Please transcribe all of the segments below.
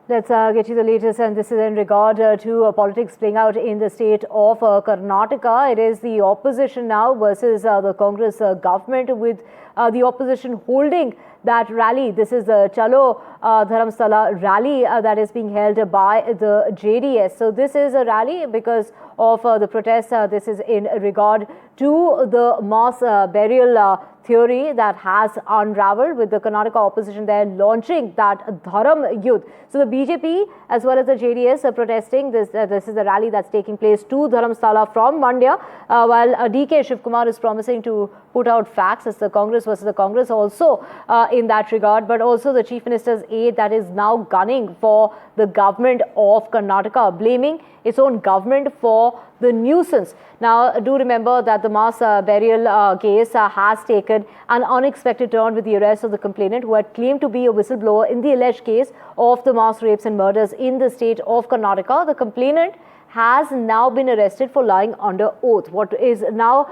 Let's get you the latest, and this is in regard to politics playing out in the state of Karnataka. It is the opposition now versus the Congress government, with the opposition holding that rally. This is the Chalo Dharmasthala rally that is being held by the JDS. So this is a rally because of the protest. This is in regard to the mass burial theory that has unraveled, with the Karnataka opposition there launching that Dharmayudh. So the BJP as well as the JDS are protesting. This is the rally that's taking place to Dharmasthala from Mandya, while D.K. Shivakumar is promising to put out facts. It's the Congress versus the Congress also in that regard, but also the Chief Minister's aide that is now gunning for the government of Karnataka, blaming its own government for the nuisance. Now, do remember that the mass burial case has taken an unexpected turn with the arrest of the complainant, who had claimed to be a whistleblower in the alleged case of the mass rapes and murders in the state of Karnataka. The complainant has now been arrested for lying under oath. What is now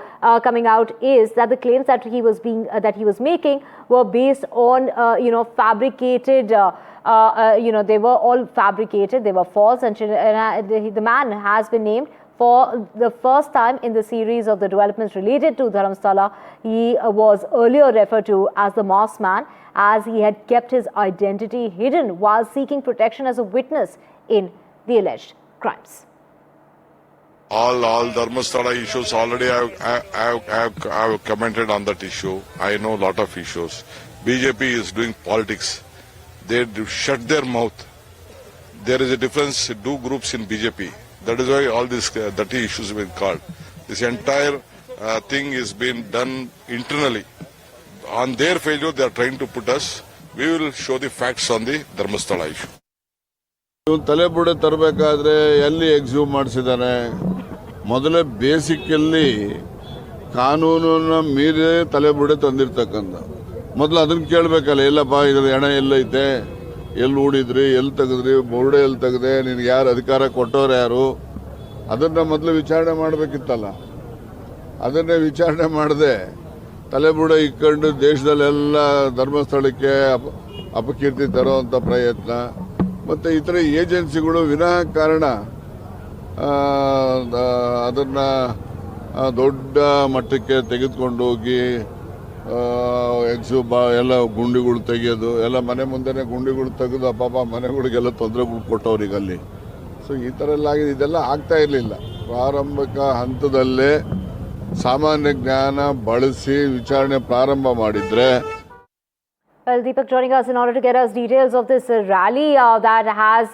coming out is that the claims that he was making were based on fabricated. They were all fabricated. They were false, and the man has been named for the first time in the series of the developments related to Dharmasthala. He was earlier referred to as the masked man, as he had kept his identity hidden while seeking protection as a witness in the alleged crimes. All Dharmasthala issues already I have commented on that issue. I know a lot of issues. BJP is doing politics. They shut their mouth. There is a difference, two groups in BJP. That is why all these dirty issues have been called. This entire thing is being done internally. On their failure, they are trying to put us. We will show the facts on the Dharmasthala issue. ತಲೆಬುಡೆ ತರಬೇಕಾದ್ರೆ ಎಲ್ಲಿ exhume ಮಾಡಿಸಿದಾನೆ? ಮೊದಲೇ basically ಕಾನೂನನ್ನ ಮೀರಿ ತಲೆಬುಡೆ ತಂದಿರ್ತಕ್ಕಂಥ. ಮೊದಲು ಅದನ್ನ ಕೇಳಬೇಕಲ್ಲ, ಎಲ್ಲಪ್ಪ ಇದರ ಹಣ ಎಲ್ಲೈತೆ, ಎಲ್ಲಿ ಹೂಡಿದ್ರಿ, ಎಲ್ಲಿ ತೆಗೆದ್ರಿ, ಬೋರ್ಡೆ ಎಲ್ಲಿ ತೆಗೆದೆ, ನಿನಗೆ ಯಾರು ಅಧಿಕಾರ ಕೊಟ್ಟವ್ರು ಯಾರು, ಅದನ್ನ ಮೊದಲು ವಿಚಾರಣೆ ಮಾಡಬೇಕಿತ್ತಲ್ಲ. ಅದನ್ನೇ ವಿಚಾರಣೆ ಮಾಡದೆ ತಲೆಬುಡೆ ಇಕ್ಕೊಂಡು ದೇಶದಲ್ಲೆಲ್ಲ ಧರ್ಮಸ್ಥಳಕ್ಕೆ ಅಪಕೀರ್ತಿ ತರುವಂಥ ಪ್ರಯತ್ನ, ಮತ್ತು ಇತರ ಏಜೆನ್ಸಿಗಳು ವಿನಾಕಾರಣ ಅದನ್ನ ದೊಡ್ಡ ಮಟ್ಟಕ್ಕೆ ತೆಗೆದುಕೊಂಡು ಹೋಗಿ ಎಲ್ಲ ಗುಂಡಿಗಳು ತೆಗೆಯೋದು, ಎಲ್ಲ ಮನೆ ಮುಂದೆನೇ ಗುಂಡಿಗಳು ತೆಗೆದು ಪಾಪ ಮನೆಗಳಿಗೆಲ್ಲ ತೊಂದರೆಗಳು ಕೊಟ್ಟವ್ರಿಗೆ ಅಲ್ಲಿ. ಸೊ ಈ ಥರ ಎಲ್ಲ ಆಗಿದೆ. ಇದೆಲ್ಲ ಆಗ್ತಾ ಇರಲಿಲ್ಲ. ಪ್ರಾರಂಭಿಕ ಹಂತದಲ್ಲೇ ಸಾಮಾನ್ಯ ಜ್ಞಾನ ಬಳಸಿ ವಿಚಾರಣೆ ಪ್ರಾರಂಭ ಮಾಡಿದ್ರೆ. Well, Deepak joining us in order to get us details of this rally that has,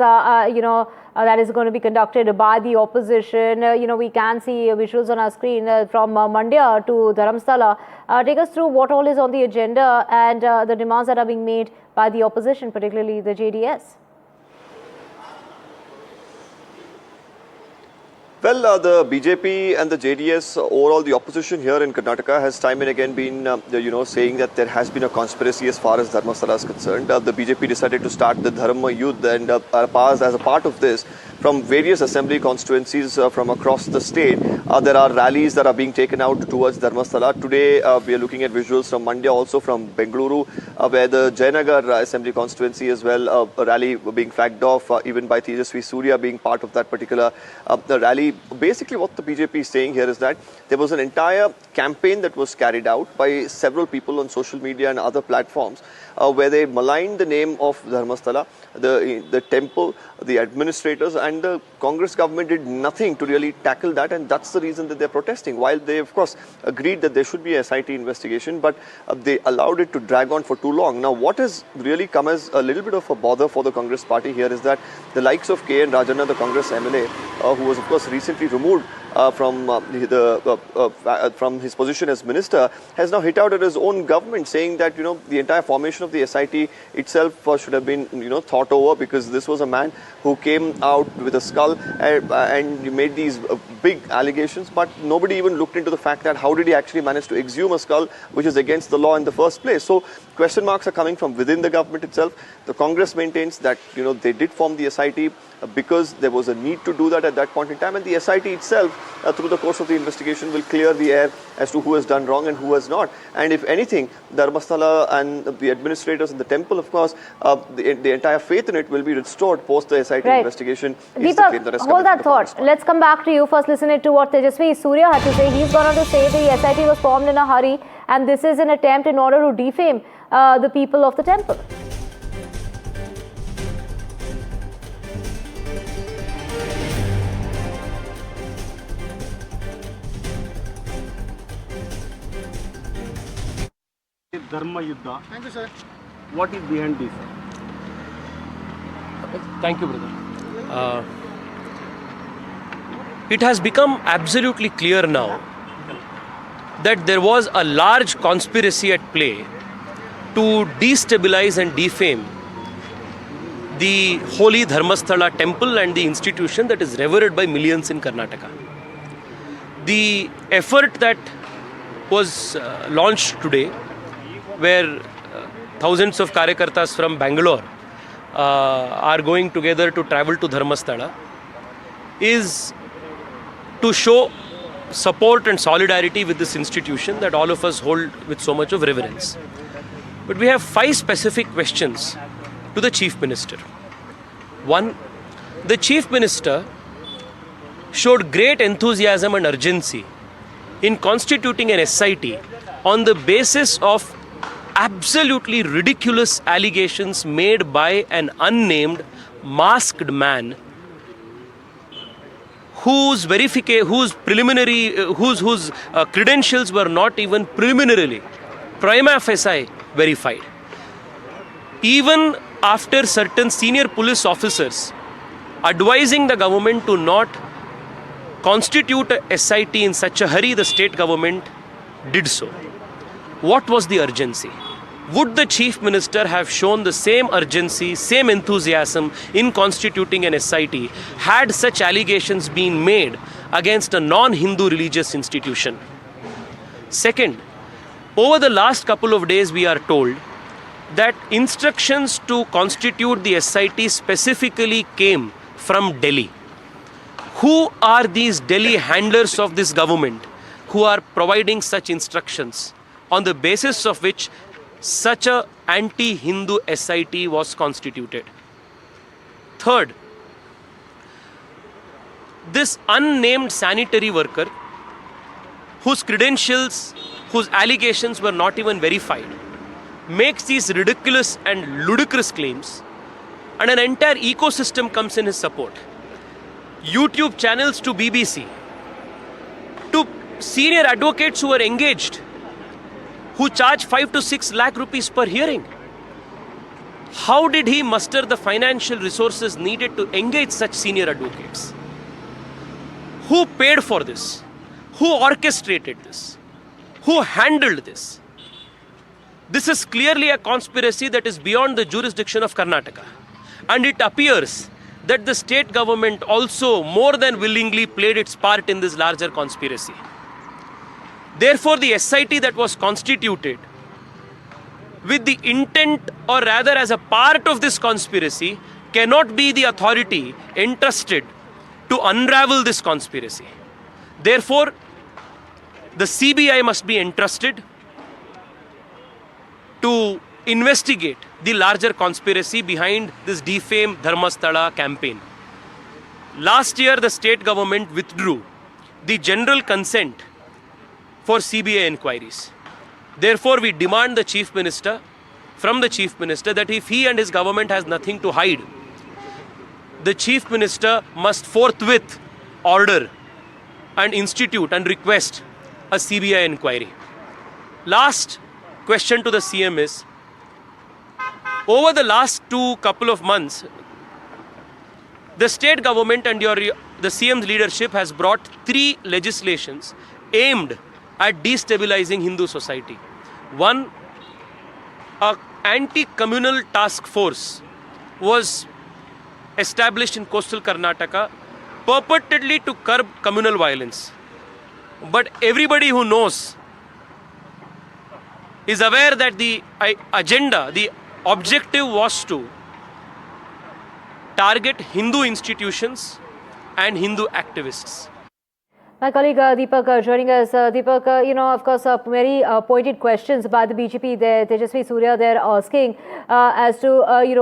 that is going to be conducted by the opposition. We can see visuals on our screen from Mandya to Dharmasthala. Take us through what all is on the agenda and the demands that are being made by the opposition, particularly the JDS. Well, the BJP and the JDS, overall the opposition here in Karnataka has time and again been, saying that there has been a conspiracy as far as Dharmasthala is concerned. The BJP decided to start the Dharmayudh, and as a part of this, from various assembly constituencies from across the state, there are rallies that are being taken out towards Dharmasthala. Today, we are looking at visuals from Mandya, also from Bengaluru, where the Jayanagar assembly constituency as well, a rally being flagged off, even by Tejasvi Surya being part of that particular rally. Basically, what the BJP is saying here is that there was an entire campaign that was carried out by several people on social media and other platforms where they maligned the name of Dharmasthala, the temple, the administrators, and the Congress government did nothing to really tackle that, and that's the reason that they're protesting. While they, of course, agreed that there should be a SIT investigation, but they allowed it to drag on for too long. Now, what has really come as a little bit of a bother for the Congress party here is that the likes of K. N. Rajanna, the Congress MLA, who was, of course, recently removed from his position as minister, has now hit out at his own government, saying that the entire formation of the SIT itself should have been thought over, because this was a man who came out with a skull and made these big allegations, but nobody even looked into the fact that how did he actually manage to exhume a skull which is against the law in the first place. So question marks are coming from within the government itself. The Congress maintains that they did form the SIT because there was a need to do that at that point in time, and the SIT itself, through the course of the investigation, will clear the air as to who has done wrong and who has not. And if anything, Dharmasthala and the administrators in the temple, of course, the entire faith in it will be restored post the SIT investigation. Deepak, hold that thought. Let's come back to you. First, listen to what Tejasvi Surya had to say. He's gone on to say the SIT was formed in a hurry, and this is an attempt in order to defame the people of the temple. Dharmayudh. Thank you, sir. What is behind this? Thank you, brother. It has become absolutely clear now that there was a large conspiracy at play to destabilize and defame the holy Dharmasthala temple and the institution that is revered by millions in Karnataka. The effort that was launched today, where thousands of Karyakartas from Bangalore are going together to travel to Dharmasthala, is to show support and solidarity with this institution that all of us hold with so much of reverence. But we have 5 specific questions to the Chief Minister. 1, the Chief Minister showed great enthusiasm and urgency in constituting an SIT on the basis of absolutely ridiculous allegations made by an unnamed masked man whose credentials were not even preliminarily prima facie verified. Even after certain senior police officers advising the government to not constitute a SIT in such a hurry, the state government did so. What was the urgency? Would the Chief Minister have shown the same urgency, same enthusiasm in constituting an SIT had such allegations been made against a non-Hindu religious institution? Second, over the last couple of days we are told that instructions to constitute the SIT specifically came from Delhi. Who are these Delhi handlers of this government who are providing such instructions, on the basis of which such a anti-Hindu SIT was constituted? Third, this unnamed sanitary worker whose credentials, whose allegations were not even verified, makes these ridiculous and ludicrous claims, and an entire ecosystem comes in his support. YouTube channels to BBC, to senior advocates who are engaged, who charge 5 to 6 lakh rupees per hearing. How did he muster the financial resources needed to engage such senior advocates? Who paid for this? Who orchestrated this? Who handled this? This is clearly a conspiracy that is beyond the jurisdiction of Karnataka. And it appears that the state government also more than willingly played its part in this larger conspiracy. Therefore, the SIT that was constituted with the intent, or rather as a part of this conspiracy, cannot be the authority entrusted to unravel this conspiracy. Therefore, the CBI must be entrusted to investigate the larger conspiracy behind this defame Dharmasthala campaign. Last year, the state government withdrew the general consent for CBI inquiries. Therefore, we demand from the Chief Minister that if he and his government has nothing to hide, the Chief Minister must forthwith order and institute and request a CBI inquiry. Last question to the CM is, over the last couple of months, the state government and the CM's leadership has brought 3 legislations aimed at destabilizing Hindu society. One, an anti-communal task force was established in coastal Karnataka purportedly to curb communal violence. But everybody who knows is aware that the agenda, the objective was to target Hindu institutions and Hindu activists. My colleague Deepak joining us. Deepak, of course, very pointed questions about the BJP there. Tejasvi Surya there asking as to,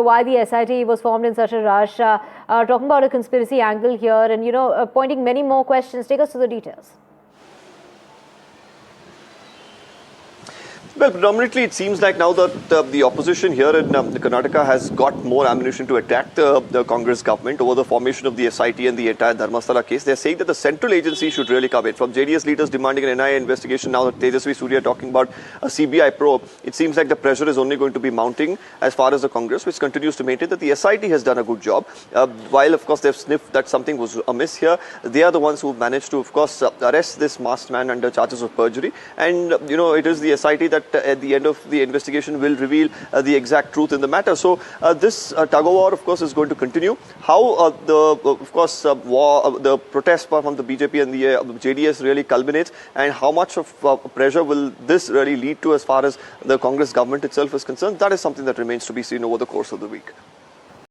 why the SIT was formed in such a rush. Talking about a conspiracy angle here and, pointing many more questions. Take us to the details. Well, predominantly it seems like now that the opposition here in Karnataka has got more ammunition to attack the Congress government over the formation of the SIT and the entire Dharmasthala case. They're saying that the central agency should really come in. From JDS leaders demanding an NIA investigation, now that Tejasvi Surya talking about a CBI probe, it seems like the pressure is only going to be mounting as far as the Congress, which continues to maintain that the SIT has done a good job. While, of course, they've sniffed that something was amiss here, they are the ones who managed to, of course, arrest this masked man under charges of perjury. And, it is the SIT that at the end of the investigation will reveal the exact truth in the matter. So this tug-of-war, of course, is going to continue. How the protest from the BJP and the JDS really culminates, and how much of pressure will this really lead to as far as the Congress government itself is concerned, that is something that remains to be seen over the course of the week.